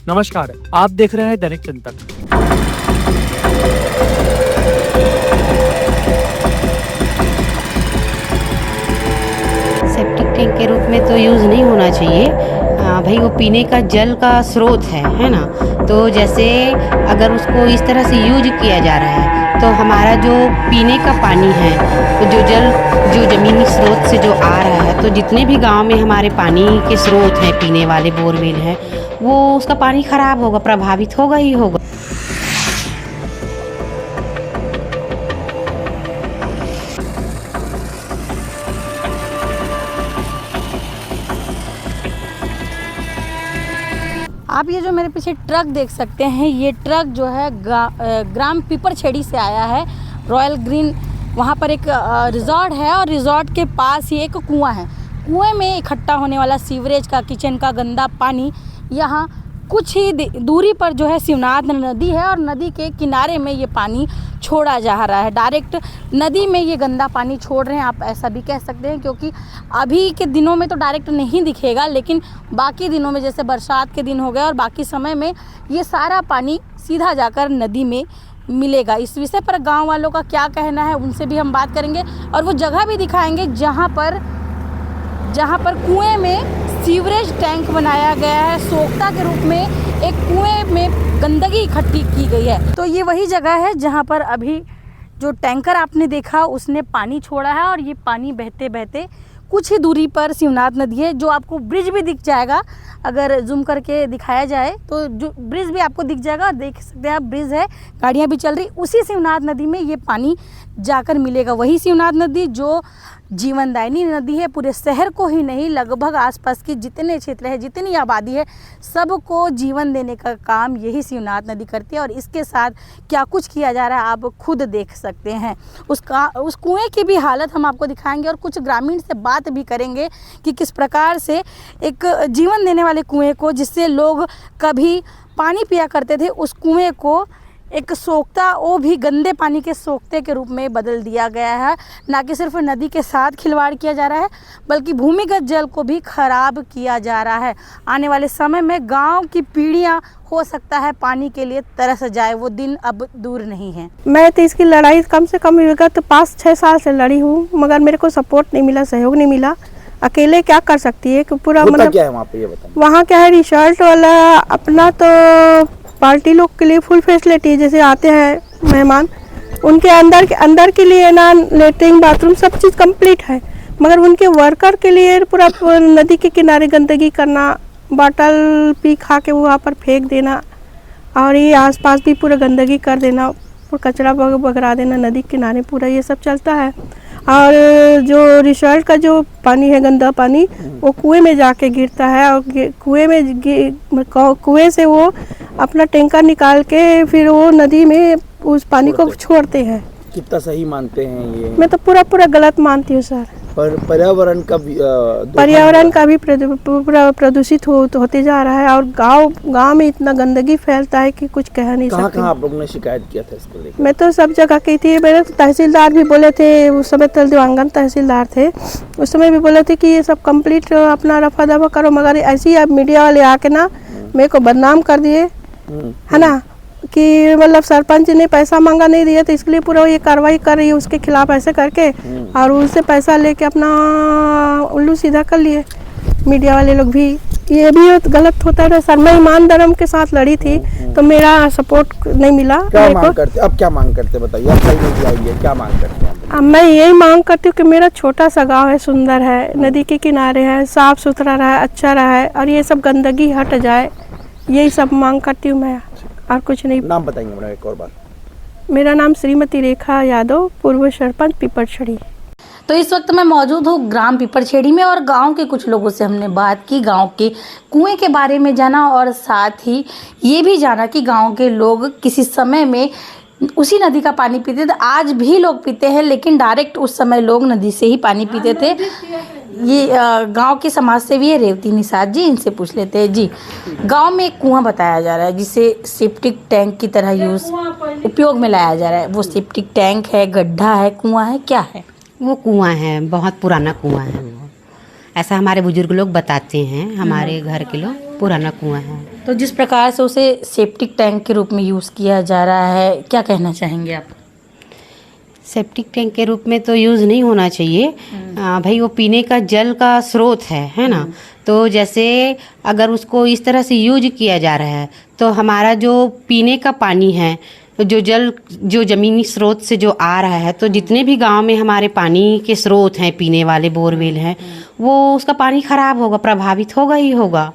नमस्कार, आप देख रहे हैं दैनिक चिंतन। सेप्टिक टैंक के रूप में तो यूज़ नहीं होना चाहिए। भाई वो पीने का जल का स्रोत है ना। तो जैसे अगर उसको इस तरह से यूज किया जा रहा है तो हमारा जो पीने का पानी है, तो जो जल जो ज़मीनी स्रोत से जो आ रहा है, तो जितने भी गांव में हमारे पानी के स्रोत हैं, पीने वाले बोरवेल हैं, वो उसका पानी ख़राब होगा, प्रभावित होगा ही होगा। आप ये जो मेरे पीछे ट्रक देख सकते हैं, ये ट्रक जो है ग्राम पिपरछेड़ी से आया है। रॉयल ग्रीन वहाँ पर एक रिज़ॉर्ट है और रिज़ॉर्ट के पास ही एक कुआं है। कुएं में इकट्ठा होने वाला सीवरेज का, किचन का गंदा पानी यहाँ कुछ ही दूरी पर जो है शिवनाथ नदी है और नदी के किनारे में ये पानी छोड़ा जा रहा है। डायरेक्ट नदी में ये गंदा पानी छोड़ रहे हैं, आप ऐसा भी कह सकते हैं, क्योंकि अभी के दिनों में तो डायरेक्ट नहीं दिखेगा, लेकिन बाकी दिनों में जैसे बरसात के दिन हो गए और बाकी समय में ये सारा पानी सीधा जाकर नदी में मिलेगा। इस विषय पर गांव वालों का क्या कहना है, उनसे भी हम बात करेंगे और वो जगह भी दिखाएंगे जहाँ पर कुएं में सीवरेज टैंक बनाया गया है। सोख्ता के रूप में एक कुएं में गंदगी इकट्ठी की गई है। तो ये वही जगह है जहाँ पर अभी जो टैंकर आपने देखा उसने पानी छोड़ा है और ये पानी बहते बहते कुछ ही दूरी पर शिवनाथ नदी है, जो आपको ब्रिज भी दिख जाएगा। अगर जूम करके दिखाया जाए तो जो ब्रिज भी आपको दिख जाएगा, देख सकते हैं आप, ब्रिज है, गाड़ियाँ भी चल रही। उसी शिवनाथ नदी में ये पानी जाकर मिलेगा। वही शिवनाथ नदी जो जीवनदायिनी नदी है, पूरे शहर को ही नहीं, लगभग आसपास के जितने क्षेत्र है, जितनी आबादी है, सबको जीवन देने का काम यही शिवनाथ नदी करती है। और इसके साथ क्या कुछ किया जा रहा है आप खुद देख सकते हैं। उस कुएं की भी हालत हम आपको दिखाएंगे और कुछ ग्रामीण से बात भी करेंगे कि किस प्रकार से एक जीवन देने वाले कुएं को, जिससे लोग कभी पानी पिया करते थे, उस कुएं को एक सोख्ता, वो भी गंदे पानी के सोख्ते के रूप में बदल दिया गया है। ना कि सिर्फ नदी के साथ खिलवाड़ किया जा रहा है, बल्कि भूमिगत जल को भी खराब किया जा रहा है। आने वाले समय में गांव की पीढ़ियां हो सकता है पानी के लिए तरस जाए, वो दिन अब दूर नहीं है। मैं तो इसकी लड़ाई कम से कम विगत 5-6 साल से लड़ी हूँ, मगर मेरे को सपोर्ट नहीं मिला, सहयोग नहीं मिला। अकेले क्या कर सकती है कि पूरा मतलब क्या है वहाँ पे, ये बताएं। वहाँ क्या है, रिसोर्ट वाला अपना तो पार्टी लोग के लिए फुल फैसिलिटी, जैसे आते हैं मेहमान, उनके अंदर के लिए ना लेटरिन बाथरूम सब चीज़ कंप्लीट है, मगर उनके वर्कर के लिए पूरा नदी के किनारे गंदगी करना, बोतल पी खा के वहाँ पर फेंक देना, और ये आसपास भी पूरा गंदगी कर देना, पूरा कचरा बगरा देना नदी के किनारे, पूरा ये सब चलता है। और जो रिसोर्ट का जो पानी है, गंदा पानी, वो कुएं में जाके गिरता है और कुएं से वो अपना टैंकर निकाल के फिर वो नदी में उस पानी को छोड़ते हैं। कितना सही मानते हैं ये? मैं तो पूरा गलत मानती हूँ सर। पर पर्यावरण का भी पूरा प्रदूषित होते जा रहा है और गांव में इतना गंदगी फैलता है कि कुछ कह नहीं सकते। कहाँ आप लोगों ने शिकायत किया था इसको लेकर? मैं तो सब जगह की थी। मेरे तो तहसीलदार भी बोले थे, उस समय तो दिवंगत तहसीलदार थे, उस समय भी बोले थे कि ये सब कंप्लीट अपना रफा दफा करो, मगर ऐसे ही अब मीडिया वाले आके ना मेरे को बदनाम कर दिए, है ना, कि मतलब सरपंच ने पैसा मांगा नहीं दिया, तो इसके लिए पूरा ये कार्रवाई कर रही है उसके खिलाफ ऐसे करके, और उससे पैसा लेके अपना उल्लू सीधा कर लिए मीडिया वाले लोग भी। ये भी गलत होता है सर। मैं ईमान धर्म के साथ लड़ी थी तो मेरा सपोर्ट नहीं मिला। क्या मांग करते? अब क्या मांग करते बताइए, अब सही नहीं आइए, क्या मांग करते हैं? अब मैं यही मांग करती हूँ कि मेरा छोटा सा गाँव है, सुंदर है, नदी के किनारे है, साफ सुथरा रहा, अच्छा रहा है, और ये सब गंदगी हट जाए, यही सब मांग करती हूँ मैं, और कुछ नहीं। नाम बताएंगे मैडम एक और बार? मेरा नाम श्रीमती रेखा यादव, पूर्व सरपंच पिपरछड़ी। तो इस वक्त मैं मौजूद हूँ ग्राम पिपरछेड़ी में और गांव के कुछ लोगों से हमने बात की, गांव के कुएं के बारे में जाना और साथ ही ये भी जाना कि गांव के लोग किसी समय में उसी नदी का पानी पीते थे। आज भी लोग पीते हैं, लेकिन डायरेक्ट उस समय लोग नदी से ही पानी पीते थे। ये गांव के समाज सेवी है रेवती निषाद जी, इनसे पूछ लेते हैं। जी, गांव में एक कुआं बताया जा रहा है जिसे सेप्टिक टैंक की तरह उपयोग में लाया जा रहा है। वो सेप्टिक टैंक है, गड्ढा है, कुआं है, क्या है? वो कुआं है, बहुत पुराना कुआं है वो। ऐसा हमारे बुजुर्ग लोग बताते हैं, हमारे घर के लोग पुराना कुआं है। तो जिस प्रकार से उसे सेप्टिक टैंक के रूप में यूज़ किया जा रहा है, क्या कहना चाहेंगे आप? सेप्टिक टैंक के रूप में तो यूज़ नहीं होना चाहिए। भाई वो पीने का जल का स्रोत है ना। तो जैसे अगर उसको इस तरह से यूज किया जा रहा है तो हमारा जो पीने का पानी है, जो जल जो ज़मीनी स्रोत से जो आ रहा है, तो जितने भी गांव में हमारे पानी के स्रोत हैं, पीने वाले बोरवेल हैं, वो उसका पानी ख़राब होगा, प्रभावित होगा ही होगा।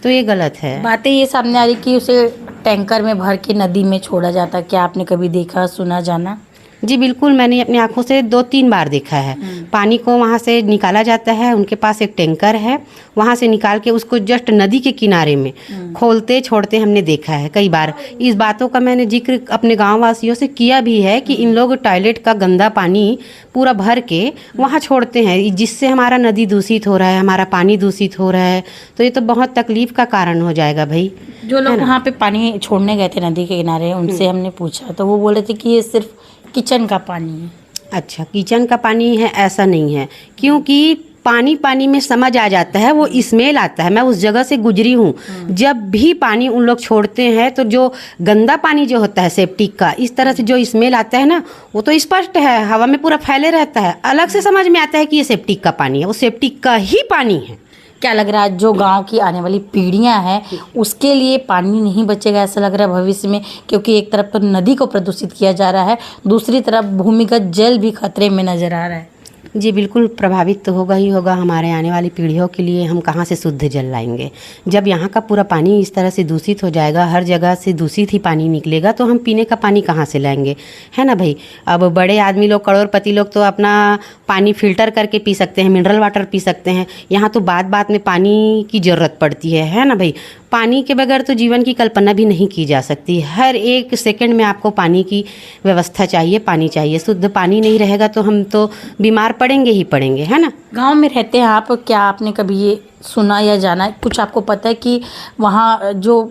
तो ये गलत है। बातें ये सामने आ रही कि उसे टैंकर में भर के नदी में छोड़ा जाता है, क्या आपने कभी देखा, सुना, जाना? जी बिल्कुल, मैंने अपनी आंखों से 2-3 बार देखा है। पानी को वहाँ से निकाला जाता है, उनके पास एक टैंकर है, वहाँ से निकाल के उसको जस्ट नदी के किनारे में खोलते छोड़ते हमने देखा है कई बार। इस बातों का मैंने जिक्र अपने गाँव वासियों से किया भी है कि इन लोग टॉयलेट का गंदा पानी पूरा भर के वहाँ छोड़ते हैं, जिससे हमारा नदी दूषित हो रहा है, हमारा पानी दूषित हो रहा है। तो ये तो बहुत तकलीफ का कारण हो जाएगा भाई। जो लोग वहाँ पे पानी छोड़ने गए थे नदी के किनारे, उनसे हमने पूछा तो वो बोले थे कि ये सिर्फ किचन का पानी है। अच्छा, किचन का पानी है, ऐसा नहीं है, क्योंकि पानी में समझ आ जाता है, वो स्मेल आता है। मैं उस जगह से गुजरी हूँ। जब भी पानी उन लोग छोड़ते हैं तो जो गंदा पानी जो होता है सेप्टिक का, इस तरह से जो स्मेल आता है ना, वो तो स्पष्ट है, हवा में पूरा फैले रहता है। अलग से समझ में आता है कि ये सेप्टिक का पानी है, वो सेप्टिक का ही पानी है। क्या लग रहा है जो गांव की आने वाली पीढ़ियां हैं उसके लिए पानी नहीं बचेगा, ऐसा लग रहा है भविष्य में? क्योंकि एक तरफ तो नदी को प्रदूषित किया जा रहा है, दूसरी तरफ भूमिगत जल भी खतरे में नजर आ रहा है। जी बिल्कुल, प्रभावित तो होगा ही होगा। हमारे आने वाली पीढ़ियों के लिए हम कहाँ से शुद्ध जल लाएंगे? जब यहाँ का पूरा पानी इस तरह से दूषित हो जाएगा, हर जगह से दूषित ही पानी निकलेगा, तो हम पीने का पानी कहाँ से लाएंगे? है ना भाई। अब बड़े आदमी लोग, करोड़पति लोग तो अपना पानी फिल्टर करके पी सकते हैं, मिनरल वाटर पी सकते हैं। यहाँ तो बात में पानी की ज़रूरत पड़ती है ना भाई। पानी के बगैर तो जीवन की कल्पना भी नहीं की जा सकती। हर एक सेकंड में आपको पानी की व्यवस्था चाहिए, पानी चाहिए। शुद्ध पानी नहीं रहेगा तो हम तो बीमार पड़ेंगे ही पड़ेंगे, है ना। गांव में रहते हैं आप, क्या आपने कभी ये सुना या जाना, कुछ आपको पता है कि वहाँ जो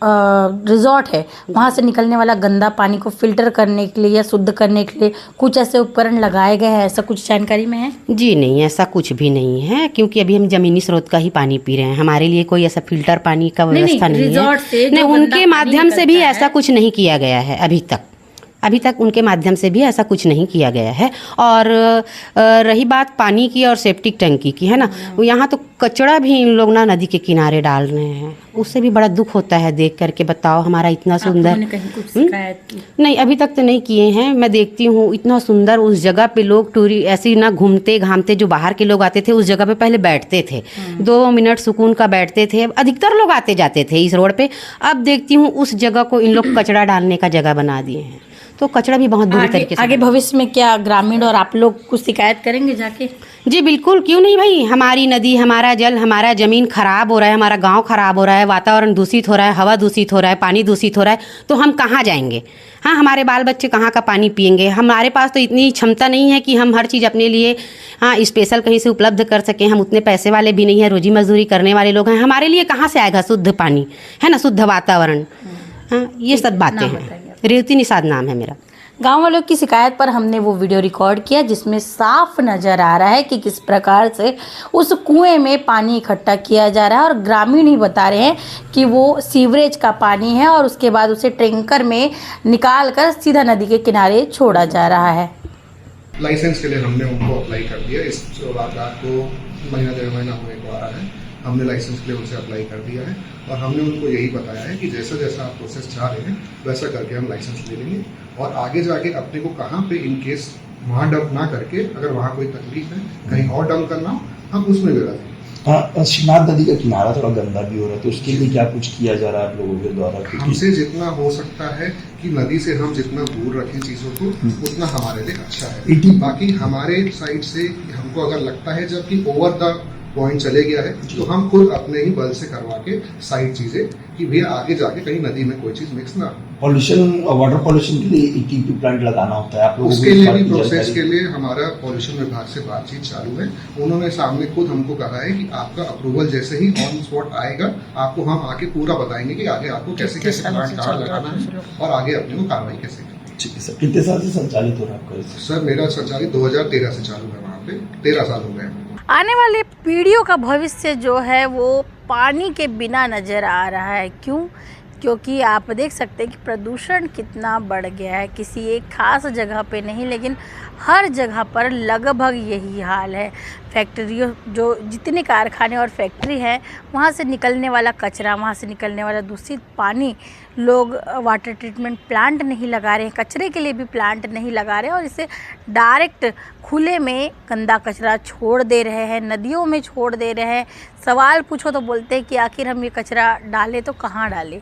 रिजॉर्ट है वहाँ से निकलने वाला गंदा पानी को फिल्टर करने के लिए या शुद्ध करने के लिए कुछ ऐसे उपकरण लगाए गए हैं, ऐसा कुछ जानकारी में है? जी नहीं, ऐसा कुछ भी नहीं है, क्योंकि अभी हम जमीनी स्रोत का ही पानी पी रहे हैं। हमारे लिए कोई ऐसा फिल्टर पानी का व्यवस्था नहीं है। रिजॉर्ट से नहीं, उनके माध्यम से भी ऐसा कुछ नहीं किया गया है अभी तक उनके माध्यम से भी ऐसा कुछ नहीं किया गया है। और रही बात पानी की और सेप्टिक टंकी की, है ना, यहाँ तो कचड़ा भी इन लोग ना नदी के किनारे डाल रहे हैं। उससे भी बड़ा दुख होता है देख करके। बताओ, हमारा इतना सुंदर, कहीं कुछ शिकायत की? नहीं, अभी तक तो नहीं किए हैं। मैं देखती हूँ इतना सुंदर उस जगह पे लोग टूरी ऐसी ना घूमते घामते, जो बाहर के लोग आते थे उस जगह पे पहले बैठते थे, 2 मिनट सुकून का बैठते थे। अधिकतर लोग आते जाते थे इस रोड पे। अब देखती हूँ उस जगह को इन लोग कचड़ा डालने का जगह बना दिए हैं। तो कचड़ा भी बहुत बुरी तरीके से। आगे भविष्य में क्या ग्रामीण और आप लोग कुछ शिकायत करेंगे जाके? जी बिल्कुल, क्यों नहीं भाई। हमारी नदी, हमारा जल, हमारा ज़मीन खराब हो रहा है, हमारा गांव खराब हो रहा है, वातावरण दूषित हो रहा है, हवा दूषित हो रहा है, पानी दूषित हो रहा है, तो हम कहाँ जाएंगे? हाँ, हमारे बाल बच्चे कहाँ का पानी पिएंगे? हमारे पास तो इतनी क्षमता नहीं है कि हम हर चीज़ अपने लिए स्पेशल कहीं से उपलब्ध कर सकें। हम उतने पैसे वाले भी नहीं हैं, रोजी मजदूरी करने वाले लोग हैं। हमारे लिए कहाँ से आएगा शुद्ध पानी, है ना, शुद्ध वातावरण? हाँ, ये सब बातें हैं। रेवती निषाद नाम है मेरा। गांव वालों की शिकायत पर हमने वो वीडियो रिकॉर्ड किया जिसमें साफ नजर आ रहा है कि किस प्रकार से उस कुएं में पानी इकट्ठा किया जा रहा है, और ग्रामीण ही बता रहे हैं कि वो सीवरेज का पानी है और उसके बाद उसे टैंकर में निकाल कर सीधा नदी के किनारे छोड़ा जा रहा है। लाइसेंस के लिए हमने उनको अप्लाई कर दिया। इस वारदात को महीना 1.5 महीना होने को आ रहा है। हमने लाइसेंस के लिए उनसे अप्लाई कर दिया है और हमने उनको यही बताया है कि जैसा जैसा आप प्रोसेस चाह रहे हैं वैसा करके हम लाइसेंस ले लेंगे, और आगे जाके अपने को कहाँ पे इन केस वहाँ डंप ना करके, अगर वहाँ कोई तकलीफ है कहीं और डंप करना हो, हम उसमें भी रहेंगे। हाँ, शिवनाथ नदी का किनारा थोड़ा गंदा भी हो रहा है, तो उसके लिए क्या कुछ किया जा रहा है आप लोगों के द्वारा? हमसे जितना हो सकता है कि नदी से हम जितना दूर रखें चीज़ों को, उतना हमारे लिए अच्छा है। बाकी हमारे साइड से हमको अगर लगता है जबकि ओवर द पॉइंट चले गया है, तो हम खुद अपने ही बल से करवा के साइड चीजें कि भैया आगे जाके कहीं नदी में कोई चीज मिक्स ना हो। पॉल्यूशन, वाटर पॉल्यूशन के लिए ETP प्लांट लगाना होता है आप लोगों को? उसके लिए भी प्रोसेस के लिए हमारा पॉल्यूशन विभाग से बातचीत चालू है। उन्होंने सामने खुद हमको कहा है कि आपका अप्रूवल जैसे ही ऑन स्पॉट आएगा, आपको हम आके पूरा बताएंगे कि आगे आपको कैसे कैसे प्लांट कहाँ लगाना है और आगे अपने को कार्रवाई कैसे करनी है। ठीक है सर। कितने साल से संचालित हो रहा है आपका? सर मेरा संचालित 2013 से चालू है, वहाँ पे 13 साल हो गए। आने वाली पीढ़ियों का भविष्य जो है वो पानी के बिना नज़र आ रहा है। क्यों? क्योंकि आप देख सकते हैं कि प्रदूषण कितना बढ़ गया है। किसी एक खास जगह पे नहीं, लेकिन हर जगह पर लगभग यही हाल है। फैक्ट्रियों, जो जितने कारखाने और फैक्ट्री हैं, वहाँ से निकलने वाला कचरा, वहाँ से निकलने वाला दूषित पानी, लोग वाटर ट्रीटमेंट प्लांट नहीं लगा रहे हैं, कचरे के लिए भी प्लांट नहीं लगा रहे हैं और इसे डायरेक्ट खुले में गंदा कचरा छोड़ दे रहे हैं, नदियों में छोड़ दे रहे हैं। सवाल पूछो तो बोलते हैं कि आखिर हम ये कचरा डालें तो कहाँ डालें।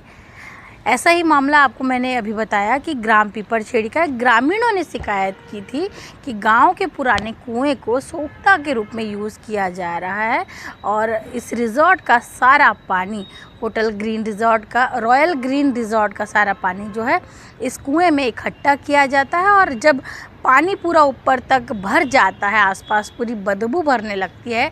ऐसा ही मामला आपको मैंने अभी बताया कि ग्राम पीपरछेड़ी का ग्रामीणों ने शिकायत की थी कि गांव के पुराने कुएं को सोख्ता के रूप में यूज़ किया जा रहा है और इस रिज़ॉर्ट का सारा पानी, होटल ग्रीन रिज़ॉर्ट का, रॉयल ग्रीन रिज़ॉर्ट का सारा पानी जो है इस कुएं में इकट्ठा किया जाता है और जब पानी पूरा ऊपर तक भर जाता है, आसपास पूरी बदबू भरने लगती है,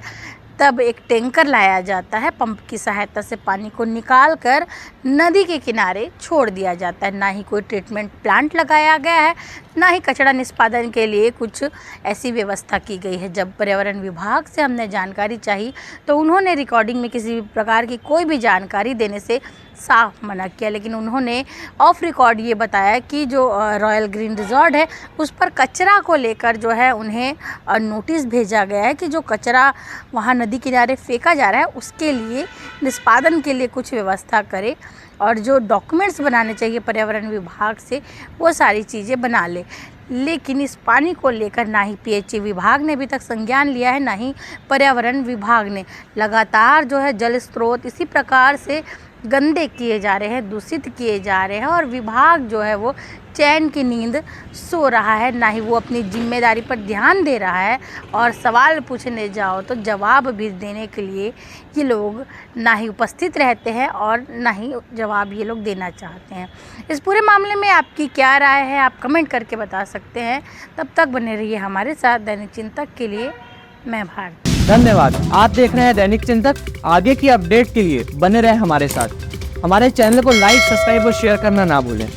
तब एक टैंकर लाया जाता है। पंप की सहायता से पानी को निकाल कर नदी के किनारे छोड़ दिया जाता है। ना ही कोई ट्रीटमेंट प्लांट लगाया गया है, ना ही कचरा निष्पादन के लिए कुछ ऐसी व्यवस्था की गई है। जब पर्यावरण विभाग से हमने जानकारी चाही तो उन्होंने रिकॉर्डिंग में किसी भी प्रकार की कोई भी जानकारी देने से साफ मना किया, लेकिन उन्होंने ऑफ रिकॉर्ड ये बताया कि जो रॉयल ग्रीन रिज़ॉर्ट है उस पर कचरा को लेकर जो है उन्हें नोटिस भेजा गया है कि जो कचरा वहाँ नदी किनारे फेंका जा रहा है उसके लिए निष्पादन के लिए कुछ व्यवस्था करे और जो डॉक्यूमेंट्स बनाने चाहिए पर्यावरण विभाग से वो सारी चीज़ें बना ले। लेकिन इस पानी को लेकर ना ही पीएचई विभाग ने अभी तक संज्ञान लिया है, ना ही पर्यावरण विभाग ने। लगातार जो है जल स्रोत इसी प्रकार से गंदे किए जा रहे हैं, दूषित किए जा रहे हैं और विभाग जो है वो चैन की नींद सो रहा है, ना ही वो अपनी जिम्मेदारी पर ध्यान दे रहा है। और सवाल पूछने जाओ तो जवाब भी देने के लिए ये लोग ना ही उपस्थित रहते हैं और ना ही जवाब ये लोग देना चाहते हैं। इस पूरे मामले में आपकी क्या राय है, आप कमेंट करके बता सकते हैं। तब तक बने रहिए हमारे साथ। दैनिक चिंतक के लिए मैं भारती। धन्यवाद। आप देख रहे हैं दैनिक चिंतक। आगे की अपडेट के लिए बने रहें हमारे साथ। हमारे चैनल को लाइक, सब्सक्राइब और शेयर करना ना भूलें।